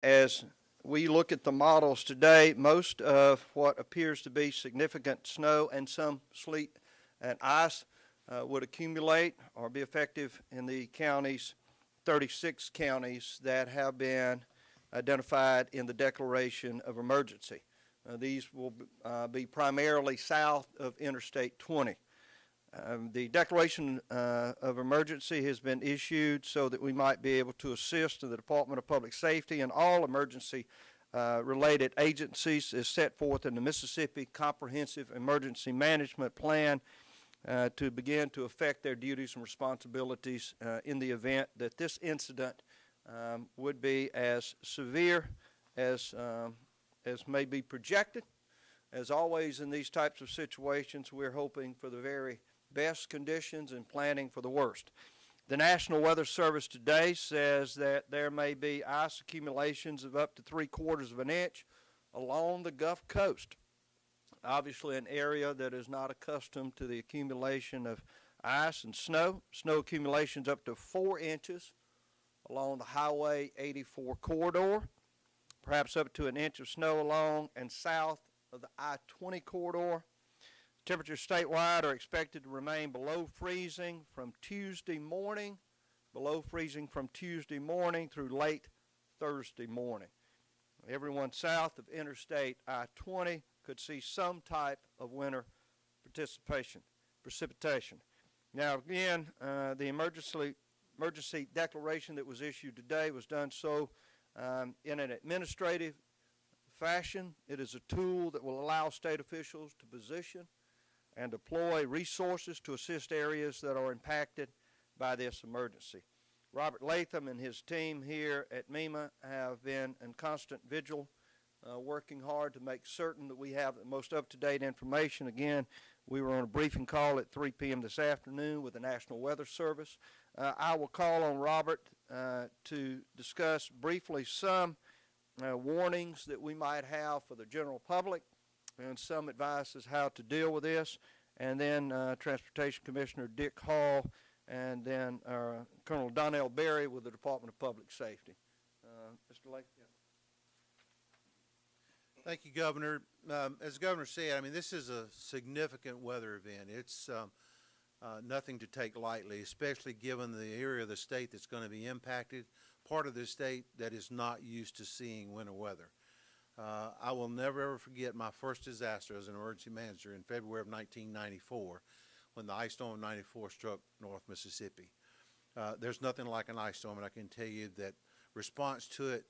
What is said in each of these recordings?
As we look at the models today, most of what appears to be significant snow and some sleet and ice would accumulate or be effective in the counties, 36 counties that have been identified in the declaration of emergency. These will be primarily south of Interstate 20. The declaration of emergency has been issued so that we might be able to assist the Department of Public Safety and all emergency related agencies as set forth in the Mississippi Comprehensive Emergency Management Plan to begin to affect their duties and responsibilities in the event that this incident would be as severe as may be projected. As always in these types of situations, we're hoping for the very best conditions and planning for the worst. The National Weather Service today says that there may be ice accumulations of up to 3/4 of an inch along the Gulf Coast. Obviously an area that is not accustomed to the accumulation of ice and snow. Snow accumulations up to 4 inches along the Highway 84 corridor, perhaps up to an inch of snow along and south of the I-20 corridor. Temperatures statewide are expected to remain below freezing from Tuesday morning through late Thursday morning. Everyone south of Interstate I-20 could see some type of winter precipitation. Now again, the emergency declaration that was issued today was done so in an administrative fashion. It is a tool that will allow state officials to position and deploy resources to assist areas that are impacted by this emergency. Robert Latham and his team here at MEMA have been in constant vigil, working hard to make certain that we have the most up-to-date information. Again, we were on a briefing call at 3 p.m. this afternoon with the National Weather Service. I will call on Robert to discuss briefly some warnings that we might have for the general public and some advice as how to deal with this, and then Transportation Commissioner Dick Hall, and then Colonel Donnell Berry with the Department of Public Safety. Mr. Lake? Yeah. Thank you, Governor. As the Governor said, I mean, this is a significant weather event. It's nothing to take lightly, especially given the area of the state that's going to be impacted, part of the state that is not used to seeing winter weather. I will never ever forget my first disaster as an emergency manager in February of 1994 when the ice storm of 94 struck North Mississippi. There's nothing like an ice storm, and I can tell you that response to it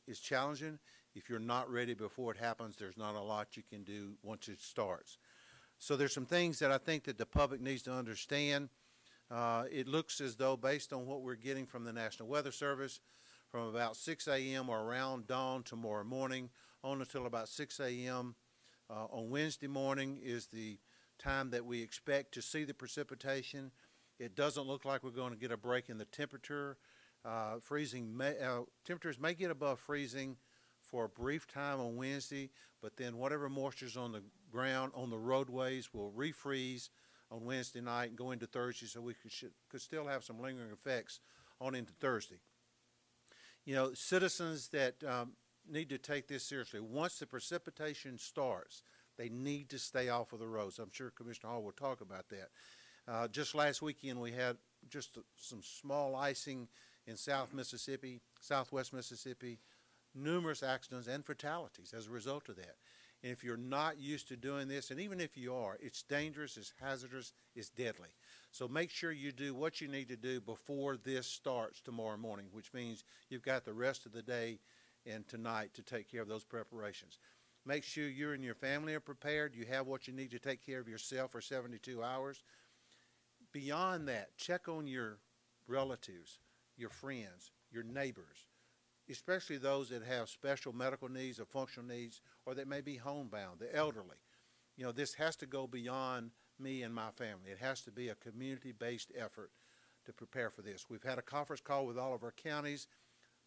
is challenging. If you're not ready before it happens, there's not a lot you can do once it starts. So there's some things that I think that the public needs to understand. It looks as though, based on what we're getting from the National Weather Service, from about 6 a.m. or around dawn tomorrow morning on until about 6 a.m. On Wednesday morning is the time that we expect to see the precipitation. It doesn't look like we're going to get a break in the temperature. Temperatures may get above freezing for a brief time on Wednesday, but then whatever moisture's on the ground on the roadways will refreeze on Wednesday night and go into Thursday, so we could still have some lingering effects on into Thursday. You know, citizens that need to take this seriously. Once the precipitation starts, they need to stay off of the roads. I'm sure Commissioner Hall will talk about that. Just last weekend, we had just some small icing in southwest Mississippi, numerous accidents and fatalities as a result of that. And if you're not used to doing this, and even if you are, it's dangerous, it's hazardous, it's deadly. So make sure you do what you need to do before this starts tomorrow morning, which means you've got the rest of the day and tonight to take care of those preparations. Make sure you and your family are prepared. You have what you need to take care of yourself for 72 hours. Beyond that, check on your relatives, your friends, your neighbors, especially those that have special medical needs or functional needs, or that may be homebound, the elderly. You know, this has to go beyond me and my family. It has to be a community-based effort to prepare for this. We've had a conference call with all of our counties.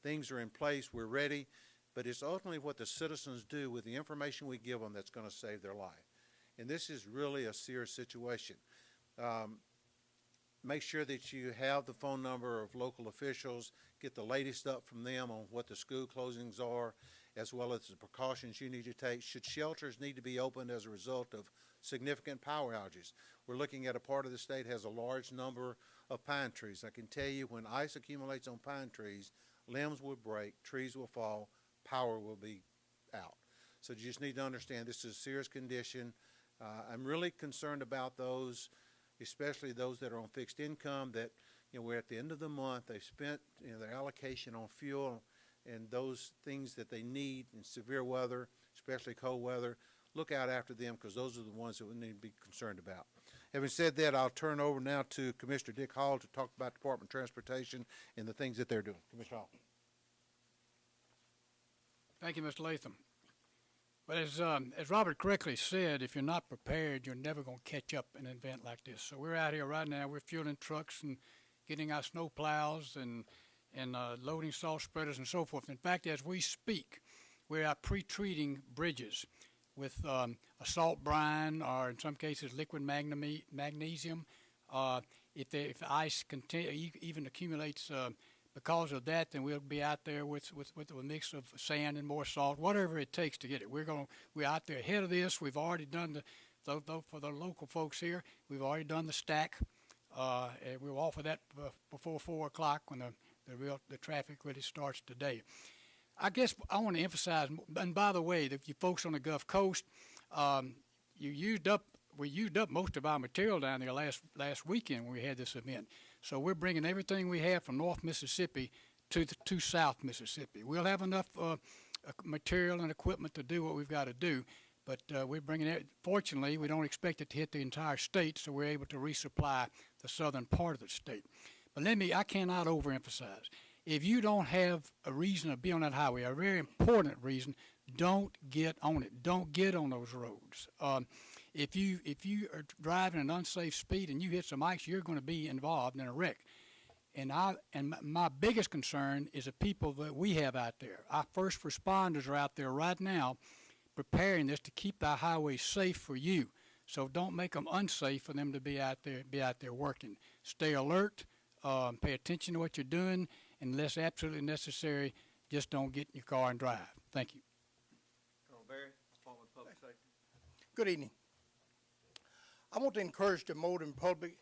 Things are in place. We're ready. But it's ultimately what the citizens do with the information we give them that's going to save their life. And this is really a serious situation. Make sure that you have the phone number of local officials get the latest up from them on what the school closings are, as well as the precautions you need to take. Should shelters need to be opened as a result of significant power outages? We're looking at a part of the state has a large number of pine trees. I can tell you when ice accumulates on pine trees, limbs will break, trees will fall, power will be out. So you just need to understand this is a serious condition. I'm really concerned about those, especially those that are on fixed income, that, you know, we're at the end of the month, they've spent, you know, their allocation on fuel and those things that they need in severe weather, especially cold weather. Look out after them, because those are the ones that we need to be concerned about. Having said that, I'll turn over now to Commissioner Dick Hall to talk about Department of Transportation and the things that they're doing. Commissioner Hall. Thank you, Mr. Latham. But as Robert correctly said, if you're not prepared, you're never going to catch up in an event like this. So we're out here right now. We're fueling trucks and getting our snow plows and loading salt spreaders and so forth. In fact, as we speak, we're out pre-treating bridges with a salt brine, or in some cases liquid magnesium. If the ice even accumulates because of that, then we'll be out there with a mix of sand and more salt, whatever it takes to get it. We're out there ahead of this. We've already done for the local folks here, we've already done the stack. And we'll offer that before 4 o'clock when the traffic really starts today. I guess I want to emphasize, and by the way, you folks on the Gulf Coast, we used up most of our material down there last weekend when we had this event. So we're bringing everything we have from North Mississippi to South Mississippi. We'll have enough material and equipment to do what we've got to do, but we're bringing it. Fortunately, we don't expect it to hit the entire state, so we're able to resupply the southern part of the state. But I cannot overemphasize. If you don't have a reason to be on that highway, a very important reason, don't get on it. Don't get on those roads. If you are driving at an unsafe speed and you hit some ice, you're going to be involved in a wreck. And my biggest concern is the people that we have out there. Our first responders are out there right now preparing this to keep our highways safe for you. So don't make them unsafe for them to be out there working. Stay alert, pay attention to what you're doing, and unless absolutely necessary, just don't get in your car and drive. Thank you. Colonel Berry, Department of Public Safety. Good evening. I want to encourage the motoring public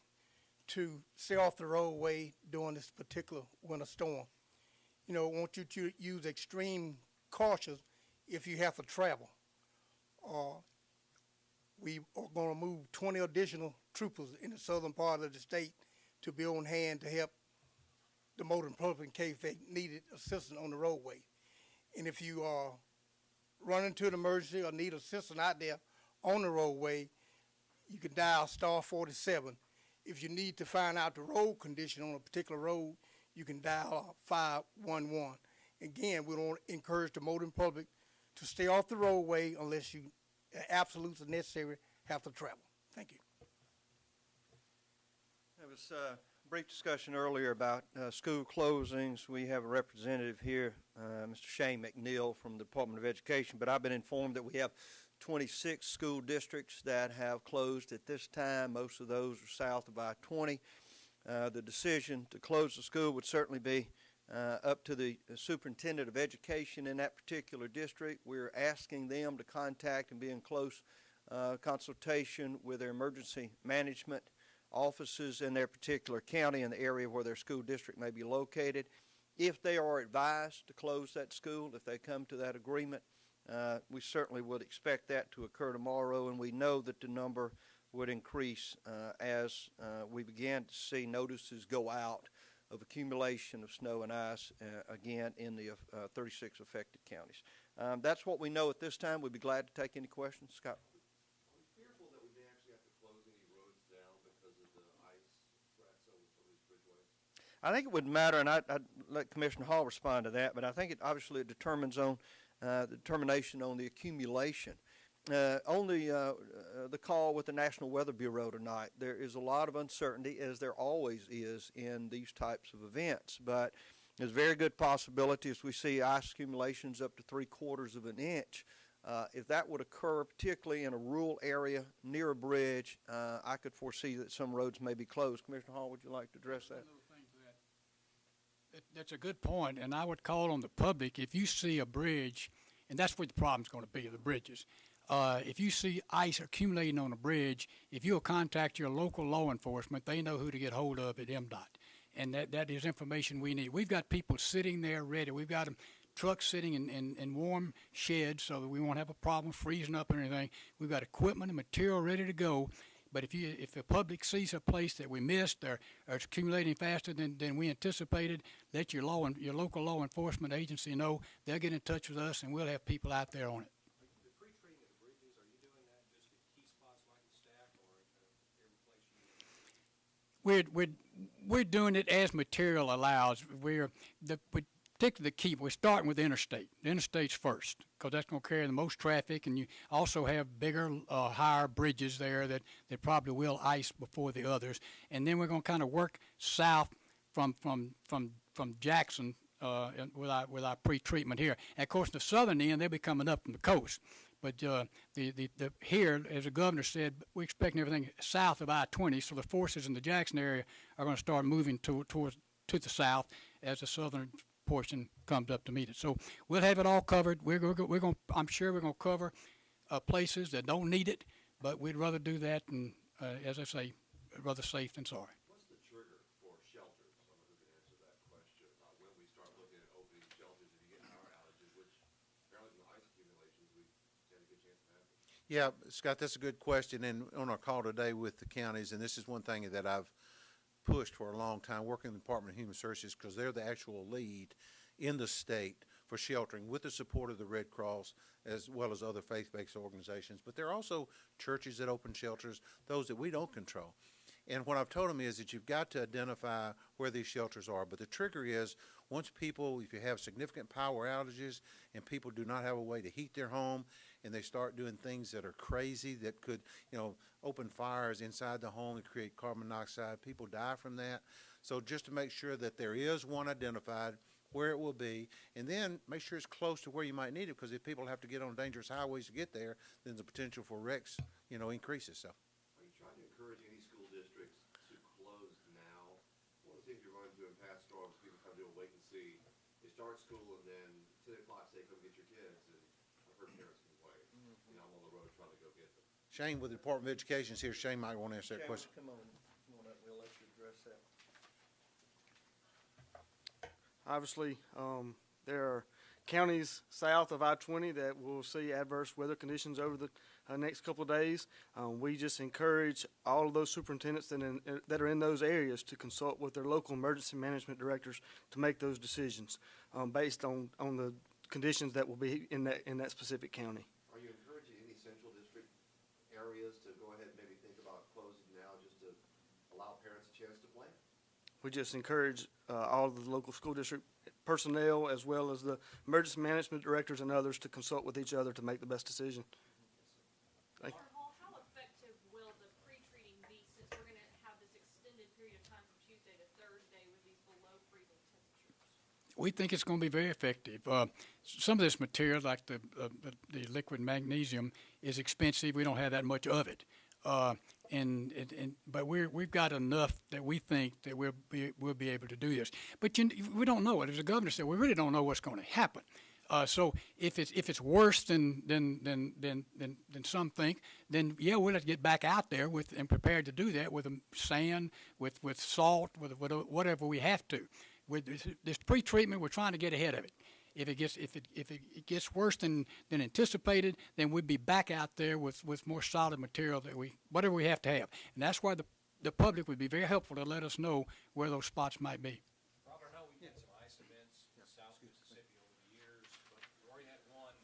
to stay off the roadway during this particular winter storm. You know, I want you to use extreme caution if you have to travel. We are going to move 20 additional troopers in the southern part of the state to be on hand to help the motoring public in case they needed assistance on the roadway. And if you are running into an emergency or need assistance out there on the roadway, you can dial *47. If you need to find out the road condition on a particular road, you can dial 511. Again, we don't encourage the motoring public to stay off the roadway unless you absolutely necessary have to travel. Thank you. There was a brief discussion earlier about school closings. We have a representative here, Mr. Shane McNeil from the Department of Education, but I've been informed that we have 26 school districts that have closed at this time. Most of those are south of I-20. The decision to close the school would certainly be up to the superintendent of education in that particular district. We're asking them to contact and be in close consultation with their emergency management offices in their particular county and the area where their school district may be located. If they are advised to close that school, if they come to that agreement, we certainly would expect that to occur tomorrow, and we know that the number would increase as we begin to see notices go out of accumulation of snow and ice again in the 36 affected counties. That's what we know at this time. We'd be glad to take any questions. Scott. Are we fearful that we may actually have to close any roads down because of the ice threats over some of these bridgeways? I think it would matter, and I'd let Commissioner Hall respond to that, but I think it obviously determines on the determination on the accumulation. On the call with the National Weather Bureau tonight, there is a lot of uncertainty, as there always is in these types of events, but there's a very good possibility as we see ice accumulations up to 3/4 of an inch. If that would occur, particularly in a rural area near a bridge, I could foresee that some roads may be closed. Commissioner Hall, would you like to address that? That's a good point, and I would call on the public, if you see a bridge, and that's where the problem's gonna be, the bridges. If you see ice accumulating on a bridge, if you'll contact your local law enforcement, they know who to get hold of at MDOT. And that is information we need. We've got people sitting there ready. We've got them, trucks sitting in warm sheds so that we won't have a problem freezing up or anything. We've got equipment and material ready to go. But if the public sees a place that we missed or it's accumulating faster than we anticipated, let your local law enforcement agency know. They'll get in touch with us, and we'll have people out there on it. The pre-treating of the bridges, are you doing that just at key spots like the stack or every place you? We're doing it as material allows. Particularly the key, we're starting with the interstate. The interstate's first, because that's going to carry the most traffic, and you also have bigger, higher bridges there that probably will ice before the others. And then we're going to kind of work south from Jackson with our pre-treatment here. And of course, the southern end, they'll be coming up from the coast. But here, as the governor said, we're expecting everything south of I-20, so the forces in the Jackson area are going to start moving to the south as the southern portion comes up to meet it. So we'll have it all covered. I'm sure we're going to cover places that don't need it, but we'd rather do that, and as I say, rather safe than sorry. What's the trigger for shelters? Someone who can answer that question about when we start looking at opening shelters if you get power outages, which apparently with ice accumulations, we stand a good chance of happening. Yeah, Scott, that's a good question. And on our call today with the counties, and this is one thing that I've pushed for a long time, working in the Department of Human Services, because they're the actual lead in the state for sheltering with the support of the Red Cross as well as other faith-based organizations. But there are also churches that open shelters, those that we don't control. And what I've told them is that you've got to identify where these shelters are. But the trigger is once people, if you have significant power outages and people do not have a way to heat their home and they start doing things that are crazy that could, open fires inside the home and create carbon monoxide, people die from that. So just to make sure that there is one identified, where it will be, and then make sure it's close to where you might need it, because if people have to get on dangerous highways to get there, then the potential for wrecks, increases. So. Are you trying to encourage any school districts to close now? One of the things we run into in past storms, people come to a wait and see. They start school and then 10 o'clock say, come get your kids, and I've heard parents complain. I'm on the road trying to go get them. Shane with the Department of Education is here. Shane might want to answer that question. Come on up, we'll let you address that. Obviously, there are counties south of I-20 that will see adverse weather conditions over the next couple of days. We just encourage all of those superintendents that are in those areas to consult with their local emergency management directors to make those decisions based on the conditions that will be in that specific county. Are you encouraging any central district areas to go ahead and maybe think about closing now just to allow parents a chance to plan? We just encourage all of the local school district personnel as well as the emergency management directors and others to consult with each other to make the best decision. Thank you. Hall, how effective will the pre-treating be since we're going to have this extended period of time from Tuesday to Thursday with these below freezing temperatures? We think it's going to be very effective. Some of this material, like the liquid magnesium, is expensive. We don't have that much of it. But we've got enough that we think that we'll be able to do this. But we don't know it. As the governor said, we really don't know what's going to happen. So if it's worse than some think, then yeah, we'll have to get back out there and prepared to do that with sand, with salt, with whatever we have to. With this pre-treatment, we're trying to get ahead of it. If it gets worse than anticipated, then we'd be back out there with more solid material whatever we have to have. And that's why the public would be very helpful to let us know where those spots might be. Robert, I know we've had some ice events in South Mississippi over the years, but we already had one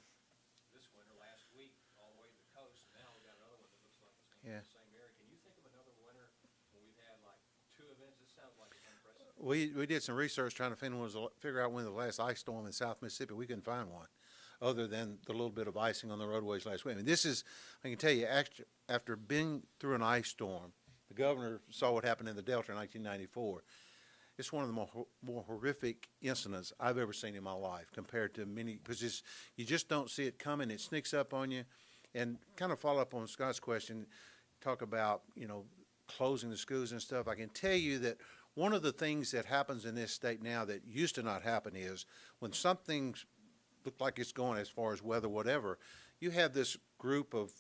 this winter last week all the way to the coast, and now we've got another one that looks like it's going to be in the same area. Can you think of another winter when we've had like 2 events? It sounds like it's unprecedented. We did some research trying to figure out when the last ice storm in South Mississippi. We couldn't find one, other than the little bit of icing on the roadways last week. I mean, I can tell you, after being through an ice storm, the governor saw what happened in the Delta in 1994. It's one of the more horrific incidents I've ever seen in my life compared to many, because you just don't see it coming. It sneaks up on you. And kind of follow up on Scott's question, talk about, closing the schools and stuff. I can tell you that one of the things that happens in this state now that used to not happen is when something look like it's going as far as weather, whatever, you have this group of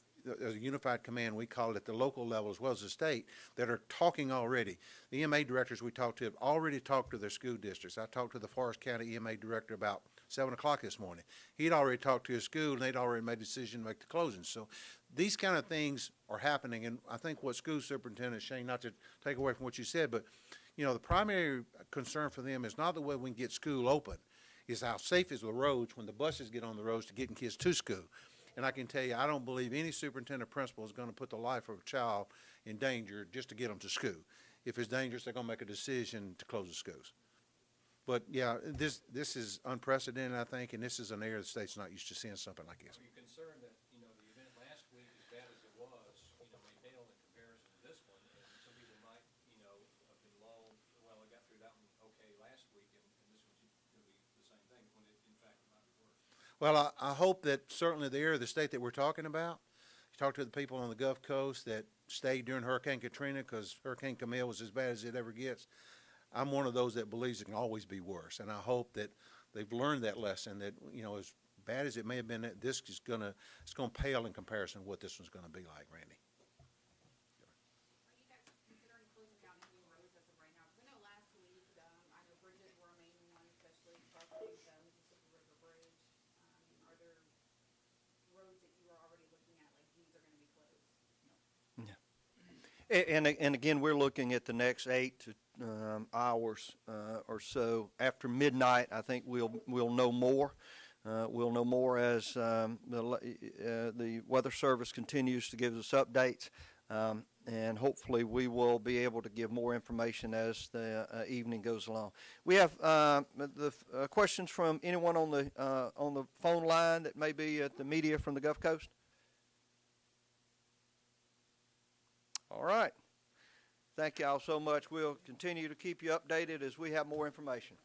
a unified command, we call it at the local level as well as the state, that are talking already. The EMA directors we talked to have already talked to their school districts. I talked to the Forest County EMA director about 7 o'clock this morning. He'd already talked to his school, and they'd already made a decision to make the closing. So these kind of things are happening, and I think what school superintendent, Shane, not to take away from what you said, but, you know, the primary concern for them is not the way we can get school open, is how safe is the roads when the buses get on the roads to getting kids to school. And I can tell you, I don't believe any superintendent or principal is going to put the life of a child in danger just to get them to school. If it's dangerous, they're going to make a decision to close the schools. But yeah, this is unprecedented, I think, and this is an area the state's not used to seeing something like this. Are you concerned that, you know, the event last week, as bad as it was, you know, may pale in comparison to this one, and some people might, you know, have been lulled, well, I got through that one okay last week, and this one's going to be the same thing, when it, in fact, it might be worse? Well, I hope that certainly the area of the state that we're talking about, you talk to the people on the Gulf Coast that stayed during Hurricane Katrina, because Hurricane Camille was as bad as it ever gets. I'm one of those that believes it can always be worse, and I hope that they've learned that lesson, that, you know, as bad as it may have been, that this is it's gonna pale in comparison to what this one's gonna be like, Randy. Are you guys considering closing down any roads as of right now? Because I know last week, I know bridges were a main one, especially crossing the Mississippi River Bridge. Are there roads that you are already looking at, like these are gonna be closed? And again, we're looking at the next 8 to hours or so after midnight. I think we'll know more. We'll know more as the Weather Service continues to give us updates, and hopefully we will be able to give more information as the evening goes along. We have the questions from anyone on the phone line that may be at the media from the Gulf Coast. All right. Thank you all so much. We'll continue to keep you updated as we have more information.